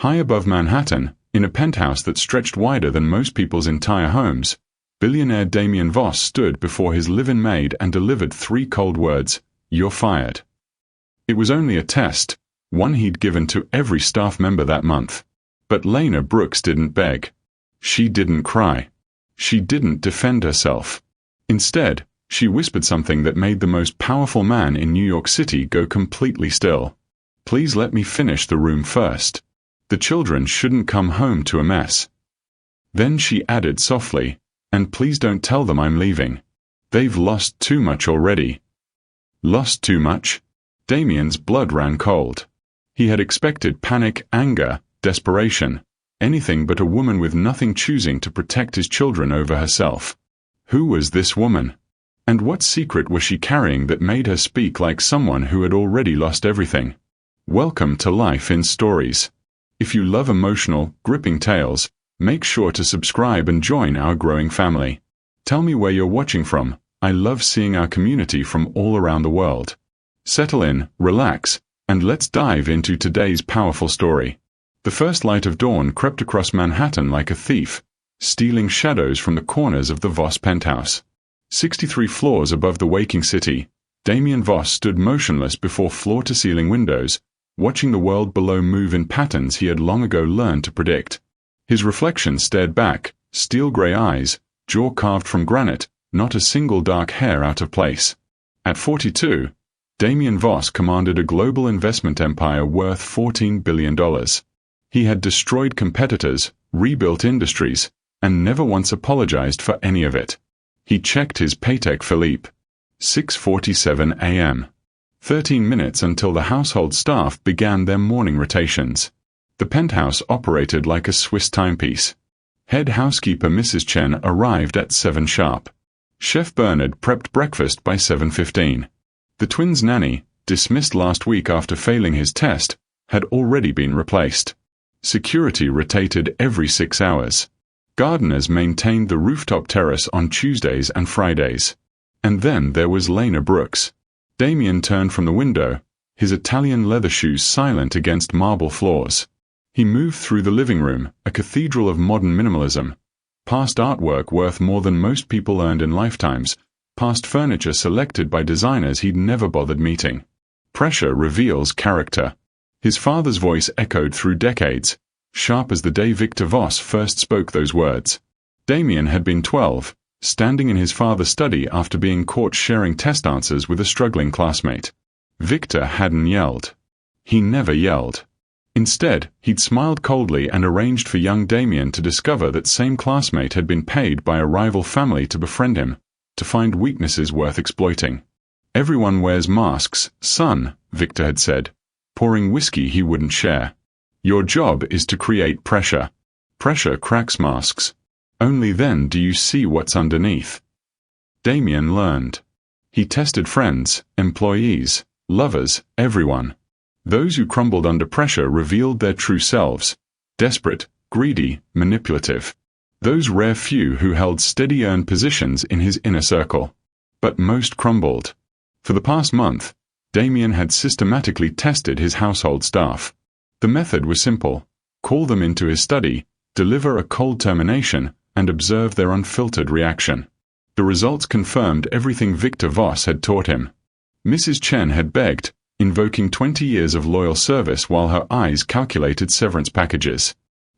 High above Manhattan, in a penthouse that stretched wider than most people's entire homes, billionaire Damien Voss stood before his live-in maid and delivered 3 cold words: "You're fired." It was only a test, one he'd given to every staff member that month. But Lena Brooks didn't beg. She didn't cry. She didn't defend herself. Instead, she whispered something that made the most powerful man in New York City go completely still. "Please let me finish the room first. The children shouldn't come home to a mess." Then she added softly, "And please don't tell them I'm leaving. They've lost too much already." Lost too much? Damien's blood ran cold. He had expected panic, anger, desperation, anything but a woman with nothing, choosing to protect his children over herself. Who was this woman? And what secret was she carrying that made her speak like someone who had already lost everything? Welcome to Life in Stories. If you love emotional, gripping tales, make sure to subscribe and join our growing family. Tell me where you're watching from. I love seeing our community from all around the world. Settle in, relax, and let's dive into today's powerful story. The first light of dawn crept across Manhattan like a thief, stealing shadows from the corners of the Voss penthouse. 63 floors above the waking city, Damien Voss stood motionless before floor-to-ceiling windows, watching the world below move in patterns he had long ago learned to predict. His reflection stared back, steel-gray eyes, jaw carved from granite, not a single dark hair out of place. At 42, Damien Voss commanded a global investment empire worth $14 billion. He had destroyed competitors, rebuilt industries, and never once apologized for any of it. He checked his Patek Philippe. 6:47 a.m. 13 minutes until the household staff began their morning rotations. The penthouse operated like a Swiss timepiece. Head housekeeper Mrs. Chen arrived at 7 sharp. Chef Bernard prepped breakfast by 7:15. The twins' nanny, dismissed last week after failing his test, had already been replaced. Security rotated every 6 hours. Gardeners maintained the rooftop terrace on Tuesdays and Fridays. And then there was Lena Brooks. Damien turned from the window, his Italian leather shoes silent against marble floors. He moved through the living room, a cathedral of modern minimalism, past artwork worth more than most people earned in lifetimes, past furniture selected by designers he'd never bothered meeting. Pressure reveals character. His father's voice echoed through decades, sharp as the day Victor Voss first spoke those words. Damien had been 12, standing in his father's study after being caught sharing test answers with a struggling classmate. Victor hadn't yelled. He never yelled. Instead, he'd smiled coldly and arranged for young Damien to discover that same classmate had been paid by a rival family to befriend him, to find weaknesses worth exploiting. "Everyone wears masks, son," Victor had said, pouring whiskey he wouldn't share. "Your job is to create pressure. Pressure cracks masks. Only then do you see what's underneath." Damien learned. He tested friends, employees, lovers, everyone. Those who crumbled under pressure revealed their true selves: desperate, greedy, manipulative. Those rare few who held steady earned positions in his inner circle. But most crumbled. For the past month, Damien had systematically tested his household staff. The method was simple: call them into his study, deliver a cold termination, and observe their unfiltered reaction. The results confirmed everything Victor Voss had taught him. Mrs. Chen had begged, invoking 20 years of loyal service while her eyes calculated severance packages.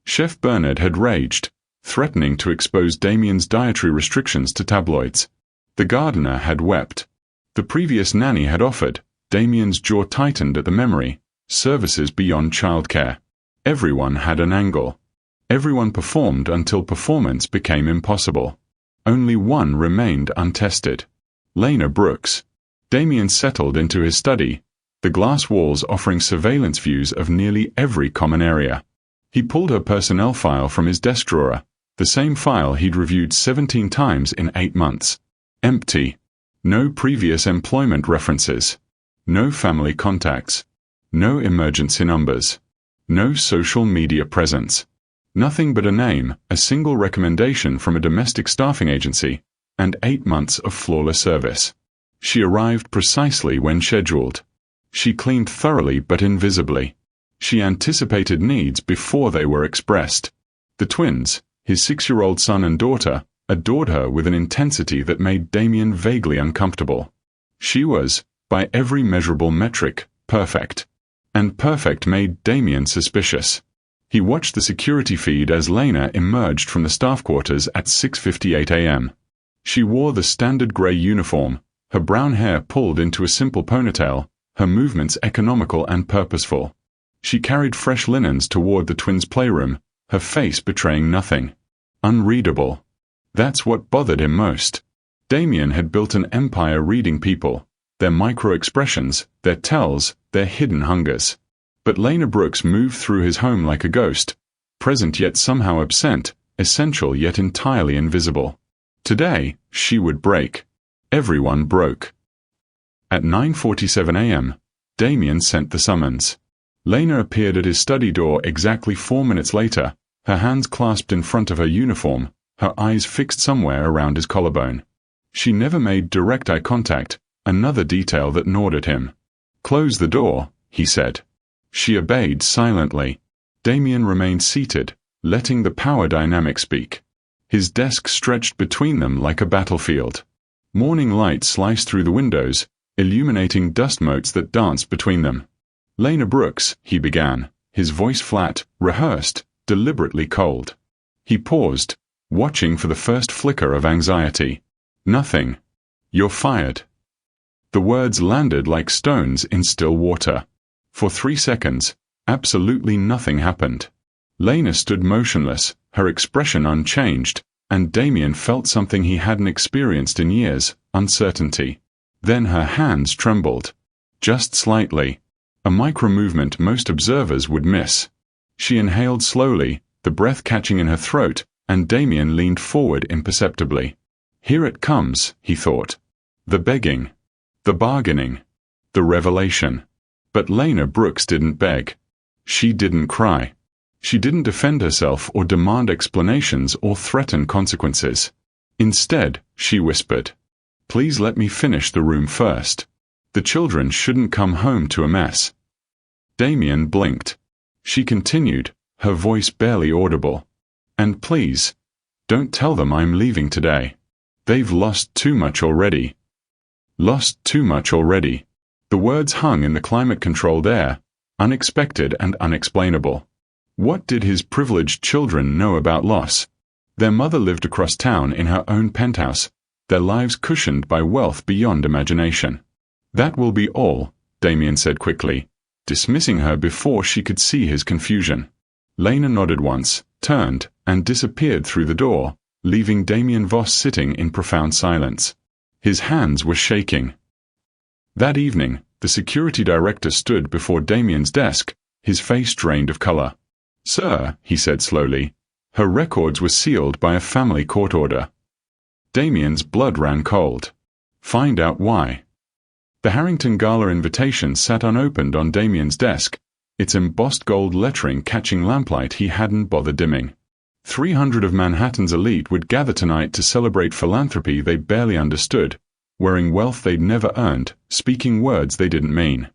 Chef Bernard had raged, threatening to expose Damien's dietary restrictions to tabloids. The gardener had wept. The previous nanny had offered, Damien's jaw tightened at the memory, services beyond childcare. Everyone had an angle. Everyone performed until performance became impossible. Only one remained untested: Lena Brooks. Damien settled into his study, the glass walls offering surveillance views of nearly every common area. He pulled her personnel file from his desk drawer, the same file he'd reviewed 17 times in 8 months. Empty. No previous employment references. No family contacts. No emergency numbers. No social media presence. Nothing but a name, a single recommendation from a domestic staffing agency, and 8 months of flawless service. She arrived precisely when scheduled. She cleaned thoroughly but invisibly. She anticipated needs before they were expressed. The twins, his 6-year-old son and daughter, adored her with an intensity that made Damien vaguely uncomfortable. She was, by every measurable metric, perfect. And perfect made Damien suspicious. He watched the security feed as Lena emerged from the staff quarters at 6:58 a.m. She wore the standard grey uniform, her brown hair pulled into a simple ponytail, her movements economical and purposeful. She carried fresh linens toward the twins' playroom, her face betraying nothing. Unreadable. That's what bothered him most. Damien had built an empire reading people, their micro-expressions, their tells, their hidden hungers. But Lena Brooks moved through his home like a ghost, present yet somehow absent, essential yet entirely invisible. Today, she would break. Everyone broke. At 9:47 a.m., Damien sent the summons. Lena appeared at his study door exactly 4 minutes later, her hands clasped in front of her uniform, her eyes fixed somewhere around his collarbone. She never made direct eye contact, another detail that gnawed at him. "Close the door," he said. She obeyed silently. Damien remained seated, letting the power dynamic speak. His desk stretched between them like a battlefield. Morning light sliced through the windows, illuminating dust motes that danced between them. "Lena Brooks," he began, his voice flat, rehearsed, deliberately cold. He paused, watching for the first flicker of anxiety. "Nothing. You're fired." The words landed like stones in still water. For 3 seconds, absolutely nothing happened. Lena stood motionless, her expression unchanged, and Damien felt something he hadn't experienced in years, uncertainty. Then her hands trembled. Just slightly. A micro-movement most observers would miss. She inhaled slowly, the breath catching in her throat, and Damien leaned forward imperceptibly. Here it comes, he thought. The begging. The bargaining. The revelation. But Lena Brooks didn't beg. She didn't cry. She didn't defend herself or demand explanations or threaten consequences. Instead, she whispered, "Please let me finish the room first. The children shouldn't come home to a mess." Damien blinked. She continued, her voice barely audible. "And please, don't tell them I'm leaving today. They've lost too much already." Lost too much already. The words hung in the climate-controlled air, unexpected and unexplainable. What did his privileged children know about loss? Their mother lived across town in her own penthouse, their lives cushioned by wealth beyond imagination. "That will be all," Damien said quickly, dismissing her before she could see his confusion. Lena nodded once, turned, and disappeared through the door, leaving Damien Voss sitting in profound silence. His hands were shaking. That evening, the security director stood before Damien's desk, his face drained of color. "Sir," he said slowly, "her records were sealed by a family court order." Damien's blood ran cold. Find out why. The Harrington Gala invitation sat unopened on Damien's desk, its embossed gold lettering catching lamplight he hadn't bothered dimming. 300 of Manhattan's elite would gather tonight to celebrate philanthropy they barely understood, wearing wealth they'd never earned, speaking words they didn't mean.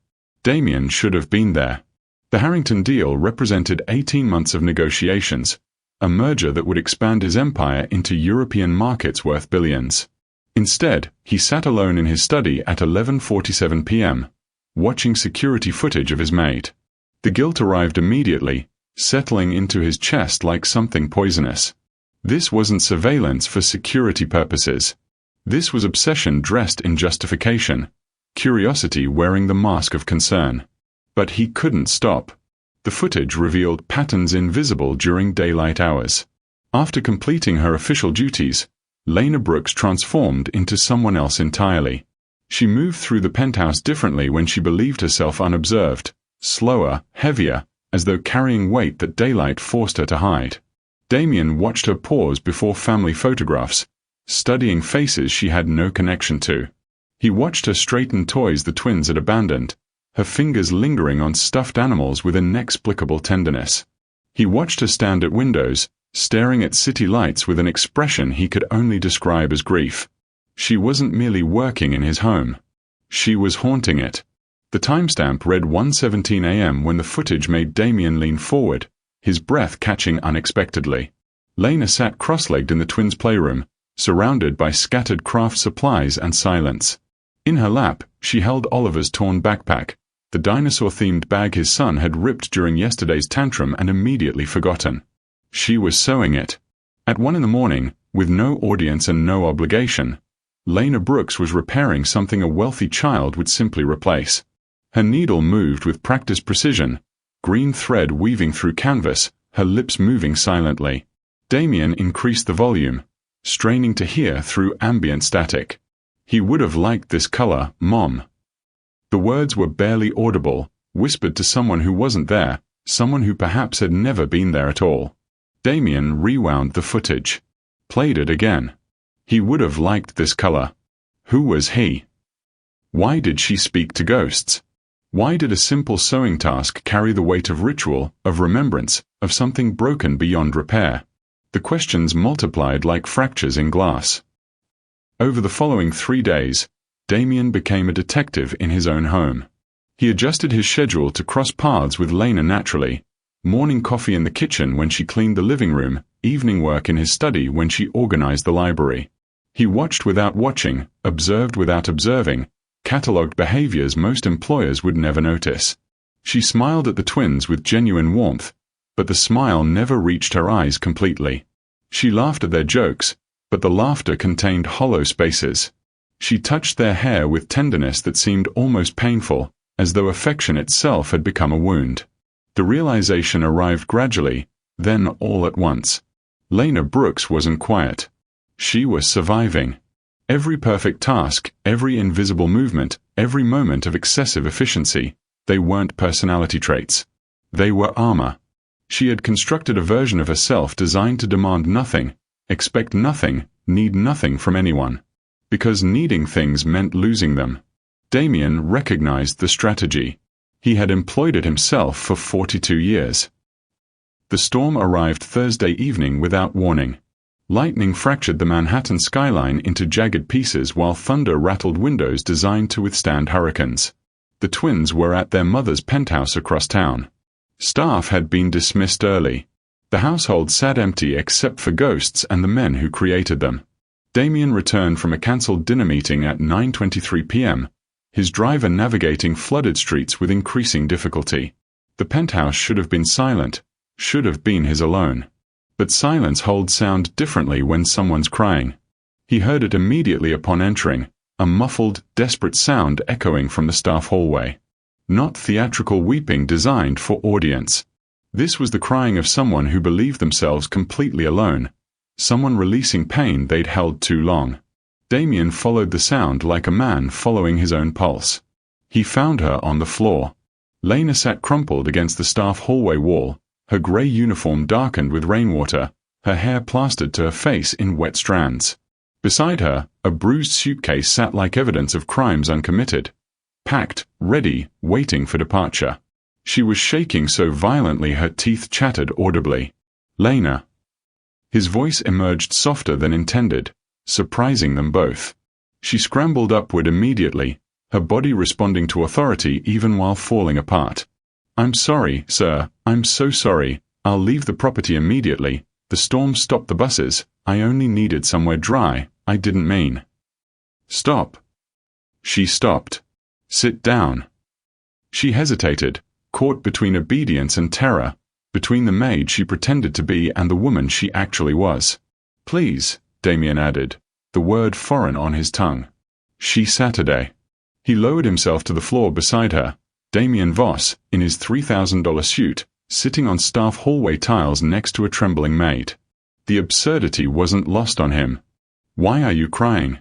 Damien should have been there. The Harrington deal represented 18 months of negotiations, a merger that would expand his empire into European markets worth billions. Instead, he sat alone in his study at 11:47 p.m., watching security footage of his maid. The guilt arrived immediately, settling into his chest like something poisonous. This wasn't surveillance for security purposes. This was obsession dressed in justification, curiosity wearing the mask of concern. But he couldn't stop. The footage revealed patterns invisible during daylight hours. After completing her official duties, Lena Brooks transformed into someone else entirely. She moved through the penthouse differently when she believed herself unobserved, slower, heavier, as though carrying weight that daylight forced her to hide. Damien watched her pause before family photographs, studying faces she had no connection to. He watched her straighten toys the twins had abandoned, her fingers lingering on stuffed animals with inexplicable tenderness. He watched her stand at windows, staring at city lights with an expression he could only describe as grief. She wasn't merely working in his home. She was haunting it. The timestamp read 1:17 a.m. when the footage made Damien lean forward, his breath catching unexpectedly. Lena sat cross-legged in the twins' playroom, surrounded by scattered craft supplies and silence. In her lap, she held Oliver's torn backpack, the dinosaur-themed bag his son had ripped during yesterday's tantrum and immediately forgotten. She was sewing it. At 1 a.m, with no audience and no obligation, Lena Brooks was repairing something a wealthy child would simply replace. Her needle moved with practiced precision, green thread weaving through canvas, her lips moving silently. Damien increased the volume, straining to hear through ambient static. "He would have liked this color, Mom." The words were barely audible, whispered to someone who wasn't there, someone who perhaps had never been there at all. Damien rewound the footage. Played it again. He would have liked this color. Who was he? Why did she speak to ghosts? Why did a simple sewing task carry the weight of ritual, of remembrance, of something broken beyond repair? The questions multiplied like fractures in glass. Over the following 3 days, Damien became a detective in his own home. He adjusted his schedule to cross paths with Lena naturally, morning coffee in the kitchen when she cleaned the living room, evening work in his study when she organized the library. He watched without watching, observed without observing, catalogued behaviors most employers would never notice. She smiled at the twins with genuine warmth, but the smile never reached her eyes completely. She laughed at their jokes, but the laughter contained hollow spaces. She touched their hair with tenderness that seemed almost painful, as though affection itself had become a wound. The realization arrived gradually, then all at once. Lena Brooks wasn't quiet. She was surviving. Every perfect task, every invisible movement, every moment of excessive efficiency, they weren't personality traits. They were armor. She had constructed a version of herself designed to demand nothing, expect nothing, need nothing from anyone. Because needing things meant losing them. Damien recognized the strategy. He had employed it himself for 42 years. The storm arrived Thursday evening without warning. Lightning fractured the Manhattan skyline into jagged pieces while thunder rattled windows designed to withstand hurricanes. The twins were at their mother's penthouse across town. Staff had been dismissed early. The household sat empty except for ghosts and the men who created them. Damien returned from a cancelled dinner meeting at 9:23 p.m., his driver navigating flooded streets with increasing difficulty. The penthouse should have been silent, should have been his alone. But silence holds sound differently when someone's crying. He heard it immediately upon entering, a muffled, desperate sound echoing from the staff hallway. Not theatrical weeping designed for audience. This was the crying of someone who believed themselves completely alone, someone releasing pain they'd held too long. Damien followed the sound like a man following his own pulse. He found her on the floor. Lena sat crumpled against the staff hallway wall, her gray uniform darkened with rainwater, her hair plastered to her face in wet strands. Beside her, a bruised suitcase sat like evidence of crimes uncommitted. Packed, ready, waiting for departure. She was shaking so violently her teeth chattered audibly. "Lena." His voice emerged softer than intended, surprising them both. She scrambled upward immediately, her body responding to authority even while falling apart. "I'm sorry, sir, I'm so sorry. I'll leave the property immediately. The storm stopped the buses. I only needed somewhere dry. I didn't mean." "Stop." She stopped. "Sit down." She hesitated, caught between obedience and terror, between the maid she pretended to be and the woman she actually was. "Please," Damien added, the word foreign on his tongue. "She Saturday." He lowered himself to the floor beside her, Damien Voss, in his $3,000 suit, sitting on staff hallway tiles next to a trembling maid. The absurdity wasn't lost on him. "Why are you crying?"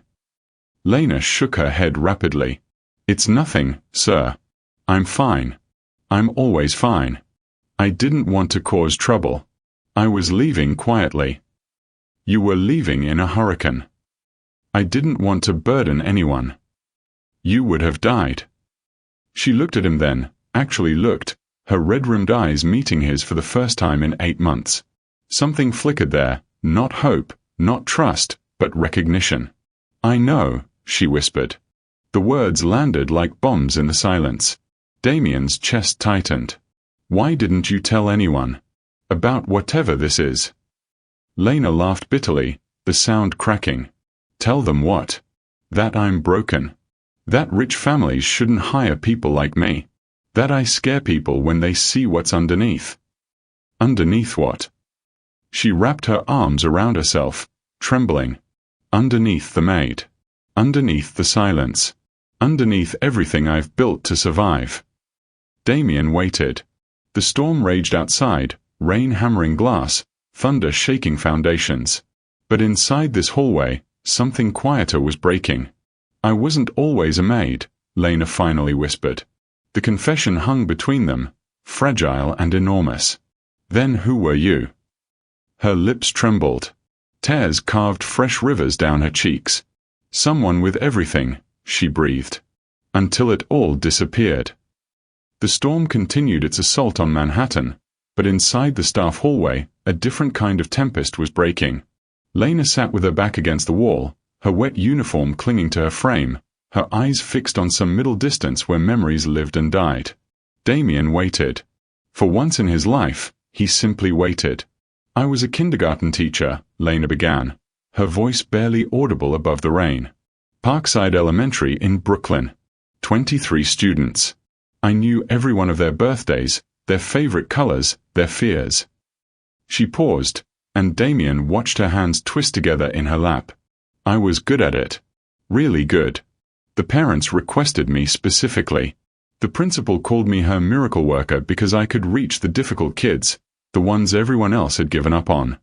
Lena shook her head rapidly. "It's nothing, sir. I'm fine. I'm always fine. I didn't want to cause trouble. I was leaving quietly." "You were leaving in a hurricane." "I didn't want to burden anyone." "You would have died." She looked at him then, actually looked, her red-rimmed eyes meeting his for the first time in 8 months. Something flickered there, not hope, not trust, but recognition. "I know," she whispered. The words landed like bombs in the silence. Damien's chest tightened. Why didn't you tell anyone? About whatever this is. Lena laughed bitterly, the sound cracking. Tell them what? That I'm broken. That rich families shouldn't hire people like me. That I scare people when they see what's underneath. Underneath what? She wrapped her arms around herself, trembling. Underneath the maid. Underneath the silence. Underneath everything I've built to survive. Damien waited. The storm raged outside, rain hammering glass, thunder shaking foundations. But inside this hallway, something quieter was breaking. I wasn't always a maid, Lena finally whispered. The confession hung between them, fragile and enormous. Then who were you? Her lips trembled. Tears carved fresh rivers down her cheeks. Someone with everything, she breathed. Until it all disappeared. The storm continued its assault on Manhattan, but inside the staff hallway, a different kind of tempest was breaking. Lena sat with her back against the wall, her wet uniform clinging to her frame, her eyes fixed on some middle distance where memories lived and died. Damien waited. For once in his life, he simply waited. I was a kindergarten teacher, Lena began, her voice barely audible above the rain. Parkside Elementary in Brooklyn. 23 students. I knew every one of their birthdays, their favorite colors, their fears. She paused, and Damien watched her hands twist together in her lap. I was good at it. Really good. The parents requested me specifically. The principal called me her miracle worker because I could reach the difficult kids, the ones everyone else had given up on.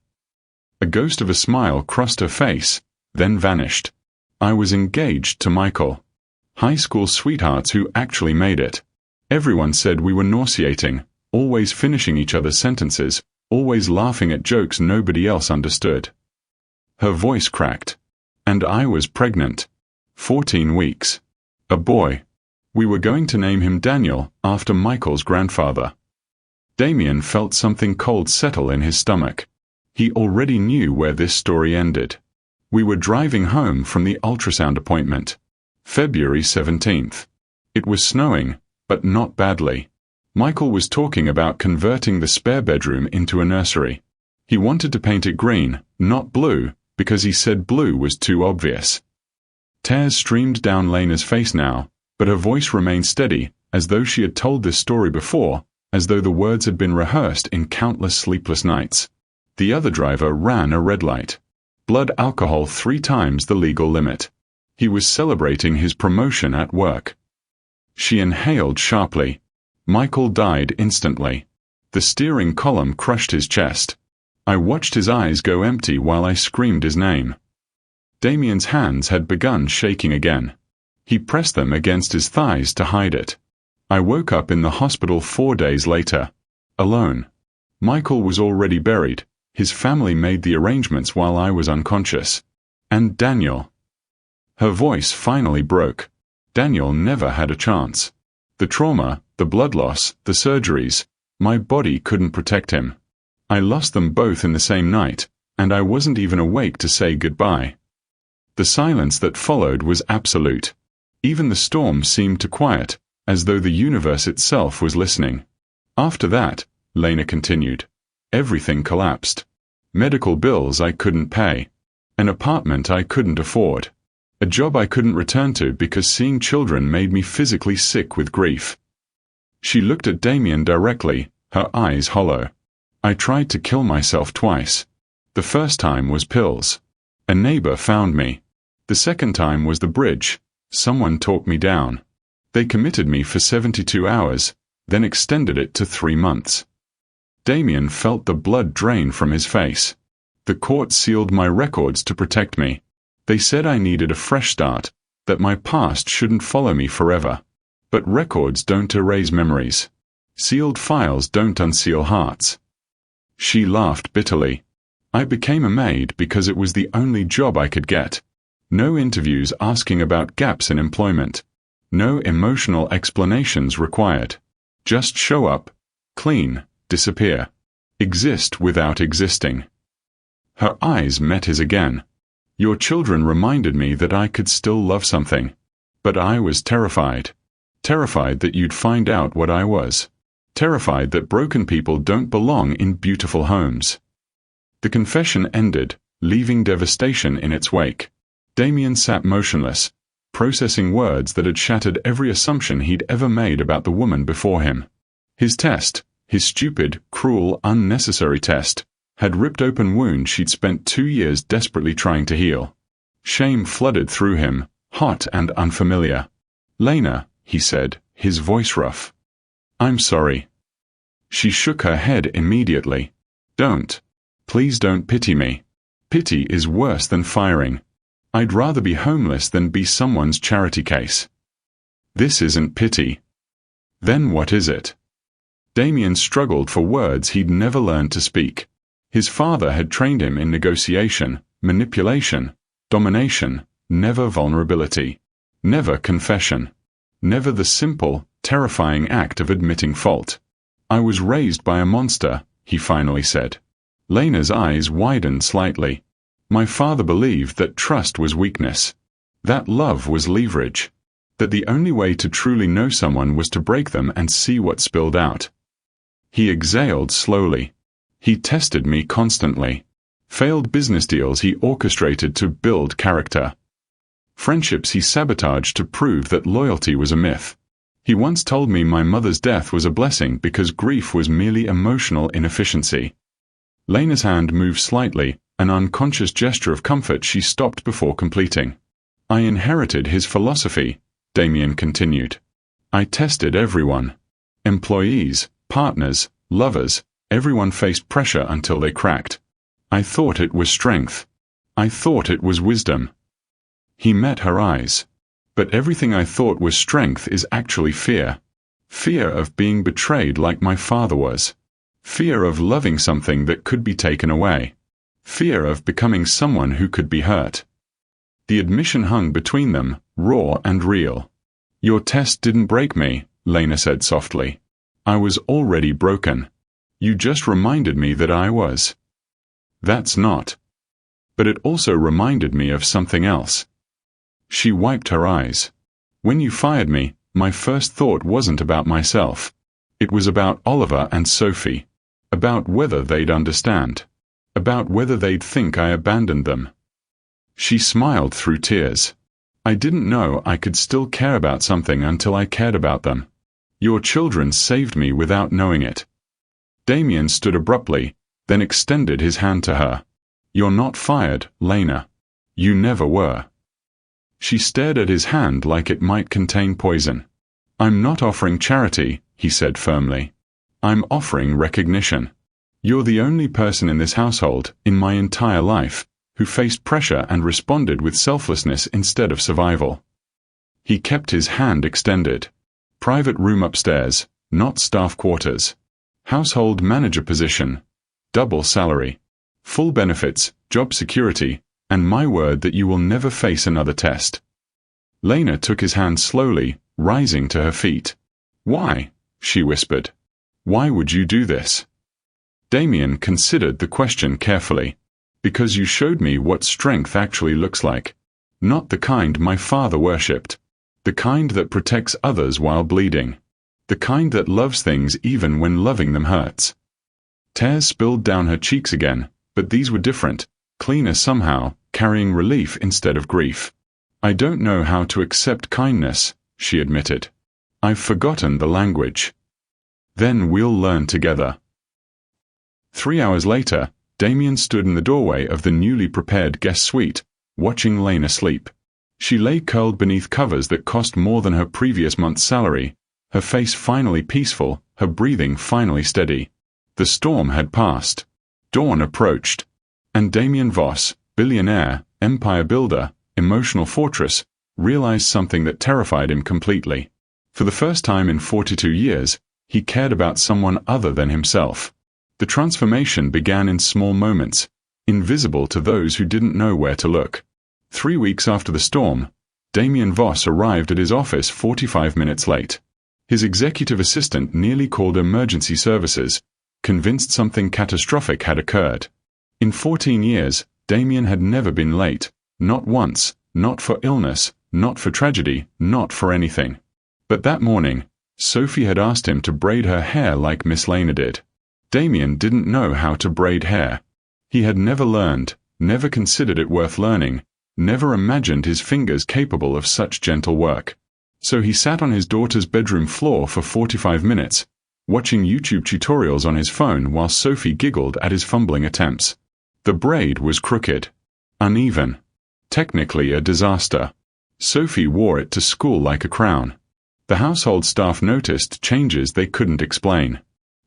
A ghost of a smile crossed her face, then vanished. I was engaged to Michael. High school sweethearts who actually made it. Everyone said we were nauseating, always finishing each other's sentences, always laughing at jokes nobody else understood. Her voice cracked. And I was pregnant. 14 weeks. A boy. We were going to name him Daniel, after Michael's grandfather. Damien felt something cold settle in his stomach. He already knew where this story ended. We were driving home from the ultrasound appointment. February 17th. It was snowing, but not badly. Michael was talking about converting the spare bedroom into a nursery. He wanted to paint it green, not blue, because he said blue was too obvious. Tears streamed down Lena's face now, but her voice remained steady, as though she had told this story before, as though the words had been rehearsed in countless sleepless nights. The other driver ran a red light. Blood alcohol 3 times the legal limit. He was celebrating his promotion at work. She inhaled sharply. Michael died instantly. The steering column crushed his chest. I watched his eyes go empty while I screamed his name. Damien's hands had begun shaking again. He pressed them against his thighs to hide it. I woke up in the hospital 4 days later. Alone. Michael was already buried. His family made the arrangements while I was unconscious. And Daniel. Her voice finally broke. Daniel never had a chance. The trauma, the blood loss, the surgeries, my body couldn't protect him. I lost them both in the same night, and I wasn't even awake to say goodbye. The silence that followed was absolute. Even the storm seemed to quiet, as though the universe itself was listening. After that, Lena continued, everything collapsed. Medical bills I couldn't pay. An apartment I couldn't afford. A job I couldn't return to because seeing children made me physically sick with grief. She looked at Damien directly, her eyes hollow. I tried to kill myself twice. The first time was pills. A neighbor found me. The second time was the bridge. Someone talked me down. They committed me for 72 hours, then extended it to 3 months. Damien felt the blood drain from his face. The court sealed my records to protect me. They said I needed a fresh start, that my past shouldn't follow me forever. But records don't erase memories. Sealed files don't unseal hearts. She laughed bitterly. I became a maid because it was the only job I could get. No interviews asking about gaps in employment. No emotional explanations required. Just show up, clean, disappear. Exist without existing. Her eyes met his again. Your children reminded me that I could still love something. But I was terrified. Terrified that you'd find out what I was. Terrified that broken people don't belong in beautiful homes. The confession ended, leaving devastation in its wake. Damien sat motionless, processing words that had shattered every assumption he'd ever made about the woman before him. His test, his stupid, cruel, unnecessary test, had ripped open wounds she'd spent 2 years desperately trying to heal. Shame flooded through him, hot and unfamiliar. "Lena," he said, his voice rough. "I'm sorry." She shook her head immediately. "Don't. Please don't pity me. Pity is worse than firing. I'd rather be homeless than be someone's charity case." "This isn't pity." "Then what is it?" Damien struggled for words he'd never learned to speak. His father had trained him in negotiation, manipulation, domination, never vulnerability, never confession, never the simple, terrifying act of admitting fault. "I was raised by a monster," he finally said. Lena's eyes widened slightly. "My father believed that trust was weakness, that love was leverage, that the only way to truly know someone was to break them and see what spilled out." He exhaled slowly. "He tested me constantly. Failed business deals he orchestrated to build character. Friendships he sabotaged to prove that loyalty was a myth. He once told me my mother's death was a blessing because grief was merely emotional inefficiency." Lena's hand moved slightly, an unconscious gesture of comfort she stopped before completing. "I inherited his philosophy," Damien continued. "I tested everyone. Employees, partners, lovers, everyone faced pressure until they cracked. I thought it was strength. I thought it was wisdom." He met her eyes. "But everything I thought was strength is actually fear. Fear of being betrayed like my father was. Fear of loving something that could be taken away. Fear of becoming someone who could be hurt." The admission hung between them, raw and real. "Your test didn't break me," Lena said softly. "I was already broken. You just reminded me that I was." "That's not." "But it also reminded me of something else." She wiped her eyes. "When you fired me, my first thought wasn't about myself. It was about Oliver and Sophie. About whether they'd understand. About whether they'd think I abandoned them." She smiled through tears. "I didn't know I could still care about something until I cared about them. Your children saved me without knowing it." Damien stood abruptly, then extended his hand to her. "You're not fired, Lena. You never were." She stared at his hand like it might contain poison. "I'm not offering charity," he said firmly. "I'm offering recognition. You're the only person in this household, in my entire life, who faced pressure and responded with selflessness instead of survival." He kept his hand extended. "Private room upstairs, not staff quarters. Household manager position. Double salary. Full benefits, job security, and my word that you will never face another test." Lena took his hand slowly, rising to her feet. "Why?" she whispered. "Why would you do this?" Damien considered the question carefully. "Because you showed me what strength actually looks like. Not the kind my father worshipped. The kind that protects others while bleeding. The kind that loves things even when loving them hurts." Tears spilled down her cheeks again, but these were different, cleaner somehow, carrying relief instead of grief. "I don't know how to accept kindness," she admitted. "I've forgotten the language." "Then we'll learn together." 3 hours later, Damien stood in the doorway of the newly prepared guest suite, watching Lena sleep. She lay curled beneath covers that cost more than her previous month's salary, her face finally peaceful, her breathing finally steady. The storm had passed. Dawn approached. And Damien Voss, billionaire, empire builder, emotional fortress, realized something that terrified him completely. For the first time in 42 years, he cared about someone other than himself. The transformation began in small moments, invisible to those who didn't know where to look. 3 weeks after the storm, Damien Voss arrived at his office 45 minutes late. His executive assistant nearly called emergency services, convinced something catastrophic had occurred. In 14 years, Damien had never been late, not once, not for illness, not for tragedy, not for anything. But that morning, Sophie had asked him to braid her hair like Miss Lena did. Damien didn't know how to braid hair. He had never learned, never considered it worth learning, never imagined his fingers capable of such gentle work. So he sat on his daughter's bedroom floor for 45 minutes, watching YouTube tutorials on his phone while Sophie giggled at his fumbling attempts. The braid was crooked, uneven, technically a disaster. Sophie wore it to school like a crown. The household staff noticed changes they couldn't explain.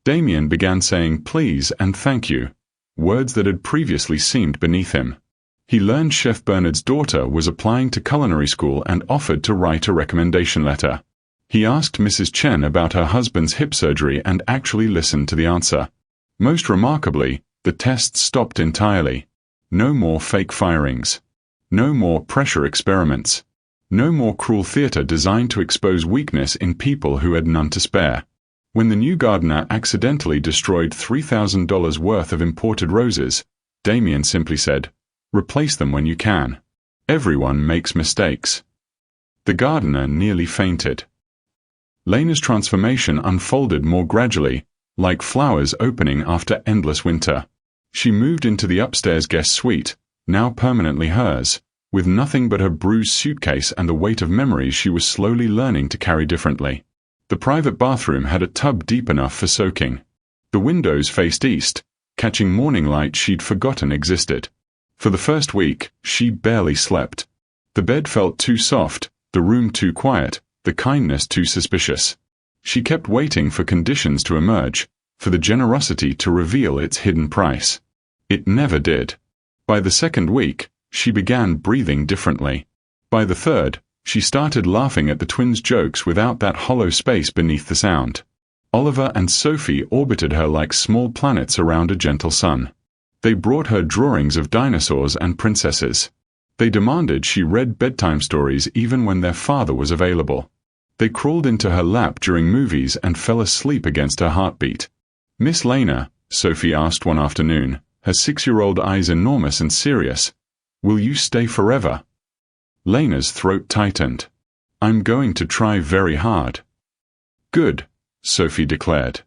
Damien began saying please and thank you, words that had previously seemed beneath him. He learned Chef Bernard's daughter was applying to culinary school and offered to write a recommendation letter. He asked Mrs. Chen about her husband's hip surgery and actually listened to the answer. Most remarkably, the tests stopped entirely. No more fake firings. No more pressure experiments. No more cruel theater designed to expose weakness in people who had none to spare. When the new gardener accidentally destroyed $3,000 worth of imported roses, Damien simply said, "Replace them when you can. Everyone makes mistakes." The gardener nearly fainted. Lena's transformation unfolded more gradually, like flowers opening after endless winter. She moved into the upstairs guest suite, now permanently hers, with nothing but her bruised suitcase and the weight of memories she was slowly learning to carry differently. The private bathroom had a tub deep enough for soaking. The windows faced east, catching morning light she'd forgotten existed. For the first week, she barely slept. The bed felt too soft, the room too quiet, the kindness too suspicious. She kept waiting for conditions to emerge, for the generosity to reveal its hidden price. It never did. By the second week, she began breathing differently. By the third, she started laughing at the twins' jokes without that hollow space beneath the sound. Oliver and Sophie orbited her like small planets around a gentle sun. They brought her drawings of dinosaurs and princesses. They demanded she read bedtime stories even when their father was available. They crawled into her lap during movies and fell asleep against her heartbeat. "Miss Lena," Sophie asked one afternoon, her 6-year-old eyes enormous and serious, "will you stay forever?" Lena's throat tightened. "I'm going to try very hard." "Good," Sophie declared.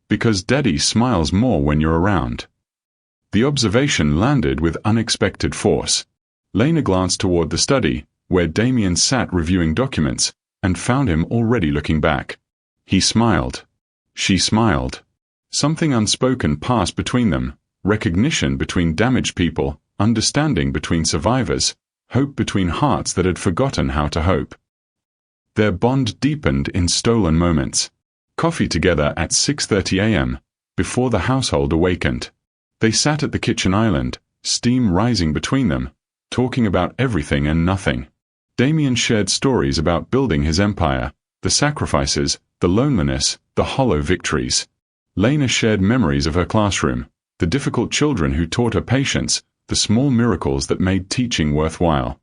"Because Daddy smiles more when you're around." The observation landed with unexpected force. Lena glanced toward the study, where Damien sat reviewing documents, and found him already looking back. He smiled. She smiled. Something unspoken passed between them, recognition between damaged people, understanding between survivors, hope between hearts that had forgotten how to hope. Their bond deepened in stolen moments. Coffee together at 6:30 a.m., before the household awakened. They sat at the kitchen island, steam rising between them, talking about everything and nothing. Damien shared stories about building his empire, the sacrifices, the loneliness, the hollow victories. Lena shared memories of her classroom, the difficult children who taught her patience, the small miracles that made teaching worthwhile.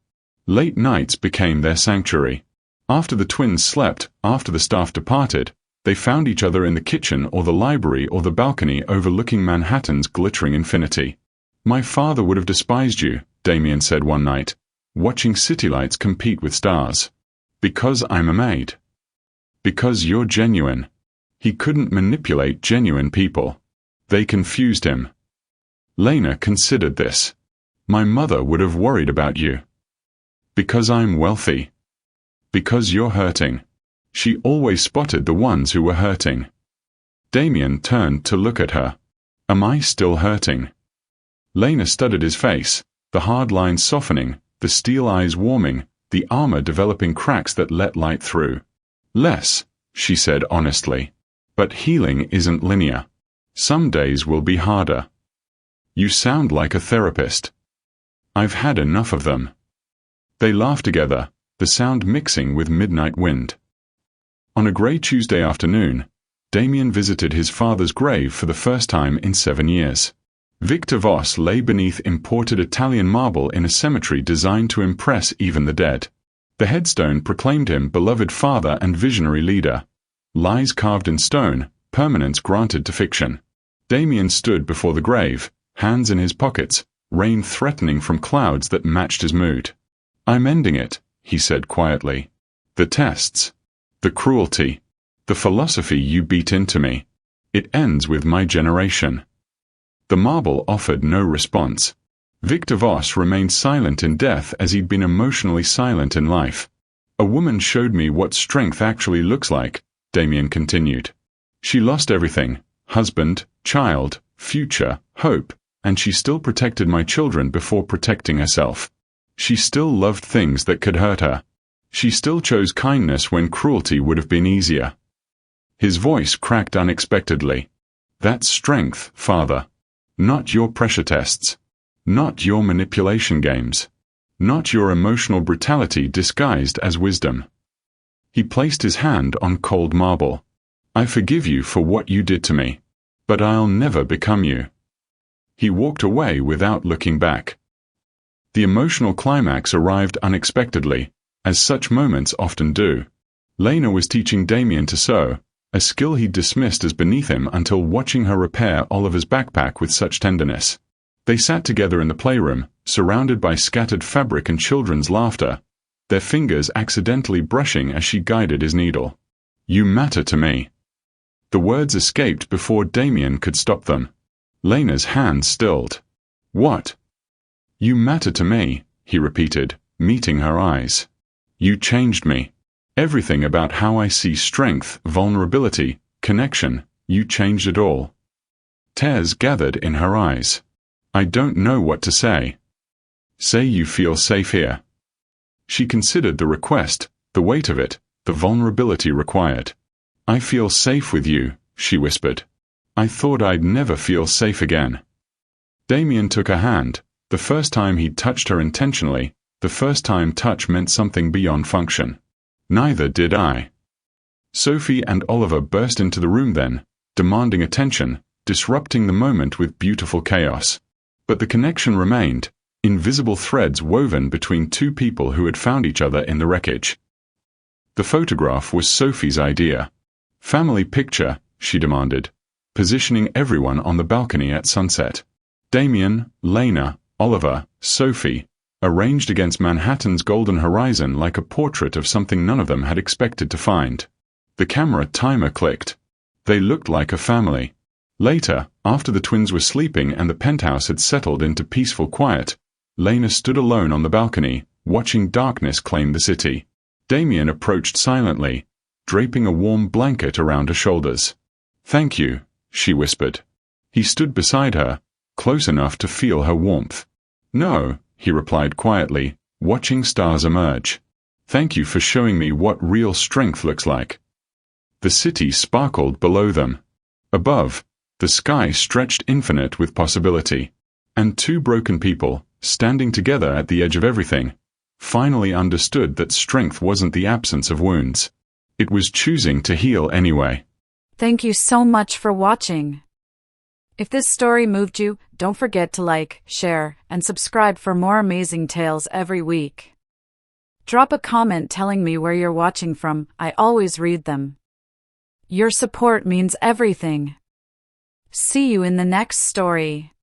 Late nights became their sanctuary. After the twins slept, after the staff departed, they found each other in the kitchen or the library or the balcony overlooking Manhattan's glittering infinity. "My father would have despised you," Damien said one night, watching city lights compete with stars. "Because I'm a maid. Because you're genuine." He couldn't manipulate genuine people. They confused him. Lena considered this. "My mother would have worried about you." "Because I'm wealthy." "Because you're hurting." She always spotted the ones who were hurting. Damien turned to look at her. "Am I still hurting?" Lena studied his face, the hard lines softening, the steel eyes warming, the armor developing cracks that let light through. "Less," she said honestly. "But healing isn't linear. Some days will be harder." "You sound like a therapist." "I've had enough of them." They laughed together, the sound mixing with midnight wind. On a gray Tuesday afternoon, Damien visited his father's grave for the first time in 7 years. Victor Voss lay beneath imported Italian marble in a cemetery designed to impress even the dead. The headstone proclaimed him beloved father and visionary leader. Lies carved in stone, permanence granted to fiction. Damien stood before the grave, hands in his pockets, rain threatening from clouds that matched his mood. "I'm ending it," he said quietly. "The tests. The cruelty. The philosophy you beat into me. It ends with my generation. The marble offered no response. Victor Voss remained silent in death as he'd been emotionally silent in life. A woman showed me what strength actually looks like, Damien continued. She lost everything, husband, child, future, hope, and she still protected my children before protecting herself. She still loved things that could hurt her. She still chose kindness when cruelty would have been easier. His voice cracked unexpectedly. That's strength, Father. Not your pressure tests. Not your manipulation games. Not your emotional brutality disguised as wisdom. He placed his hand on cold marble. I forgive you for what you did to me. But I'll never become you. He walked away without looking back. The emotional climax arrived unexpectedly, as such moments often do. Lena was teaching Damien to sew, a skill he'd dismissed as beneath him until watching her repair Oliver's backpack with such tenderness. They sat together in the playroom, surrounded by scattered fabric and children's laughter, their fingers accidentally brushing as she guided his needle. You matter to me. The words escaped before Damien could stop them. Lena's hand stilled. What? You matter to me, he repeated, meeting her eyes. You changed me. Everything about how I see strength, vulnerability, connection, you changed it all. Tears gathered in her eyes. I don't know what to say. Say you feel safe here. She considered the request, the weight of it, the vulnerability required. I feel safe with you, she whispered. I thought I'd never feel safe again. Damien took her hand, the first time he'd touched her intentionally, the first time touch meant something beyond function. Neither did I. Sophie and Oliver burst into the room then, demanding attention, disrupting the moment with beautiful chaos. But the connection remained, invisible threads woven between two people who had found each other in the wreckage. The photograph was Sophie's idea. Family picture, she demanded, positioning everyone on the balcony at sunset. Damien, Lena, Oliver, Sophie, arranged against Manhattan's golden horizon like a portrait of something none of them had expected to find. The camera timer clicked. They looked like a family. Later, after the twins were sleeping and the penthouse had settled into peaceful quiet, Lena stood alone on the balcony, watching darkness claim the city. Damien approached silently, draping a warm blanket around her shoulders. Thank you, she whispered. He stood beside her, close enough to feel her warmth. No, he replied quietly, watching stars emerge. Thank you for showing me what real strength looks like. The city sparkled below them. Above, the sky stretched infinite with possibility. And two broken people, standing together at the edge of everything, finally understood that strength wasn't the absence of wounds. It was choosing to heal anyway. Thank you so much for watching. If this story moved you, don't forget to like, share, and subscribe for more amazing tales every week. Drop a comment telling me where you're watching from. I always read them. Your support means everything. See you in the next story.